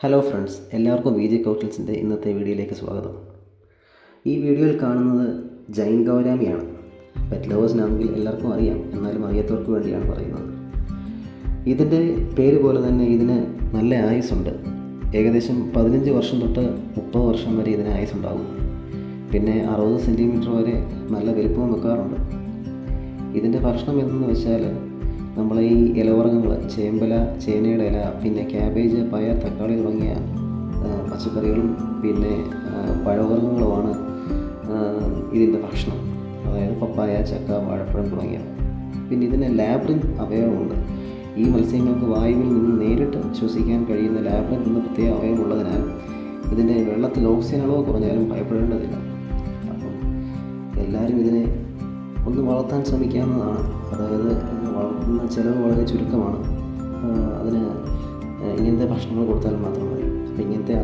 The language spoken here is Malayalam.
ഹലോ ഫ്രണ്ട്സ്, എല്ലാവർക്കും വി ജെ കൗട്ടിൽസിൻ്റെ ഇന്നത്തെ വീഡിയോയിലേക്ക് സ്വാഗതം. ഈ വീഡിയോയിൽ കാണുന്നത് ജൈൻ ഗൗരാമിയാണ്. പെറ്റ് ലവേഴ്സിനാണെങ്കിൽ എല്ലാവർക്കും അറിയാം, എന്നാലും അറിയാത്തവർക്ക് വേണ്ടിയാണ് പറയുന്നത്. ഇതിൻ്റെ പേര് പോലെ തന്നെ ഇതിന് നല്ല ആയുസ്സുണ്ട്. ഏകദേശം 15 വർഷം തൊട്ട് 30 വർഷം വരെ ഇതിന് ആയുസ്സുണ്ടാകും. പിന്നെ 60 സെൻറ്റിമീറ്റർ വരെ നല്ല വലിപ്പവും വെക്കാറുണ്ട്. ഇതിൻ്റെ ഭക്ഷണം എന്തെന്ന് വെച്ചാൽ നമ്മളെ ഈ ഇലവർഗ്ഗങ്ങൾ, ചേമ്പല, ചേനയുടെ ഇല, പിന്നെ ക്യാബേജ്, പയർ, തക്കാളി തുടങ്ങിയ പച്ചക്കറികളും പിന്നെ പഴവർഗ്ഗങ്ങളുമാണ് ഇതിൻ്റെ ഭക്ഷണം. അതായത് പപ്പായ, ചക്ക, വാഴപ്പഴം തുടങ്ങിയവ. പിന്നെ ഇതിന് ലാബ്രിൻ അവയവമുണ്ട്. ഈ മത്സ്യങ്ങൾക്ക് വായുവിൽ നിന്ന് നേരിട്ട് ശ്വസിക്കാൻ കഴിയുന്ന ലാബ്രിൻ എന്ന പ്രത്യേക അവയവമുള്ളതിനാൽ ഇതിൻ്റെ വെള്ളത്തിൽ ഓക്സിജൻ അളവ് കുറഞ്ഞാലും ഭയപ്പെടേണ്ടതില്ല. അപ്പം എല്ലാവരും ഇതിനെ ഒന്ന് വളർത്താൻ ശ്രമിക്കാവുന്നതാണ്. അതായത് വളർത്തുന്ന ചിലവ് വളരെ ചുരുക്കമാണ്. അതിന് ഇങ്ങനത്തെ ഭക്ഷണങ്ങൾ കൊടുത്താൽ മാത്രം മതി. അപ്പോൾ ഇങ്ങനത്തെ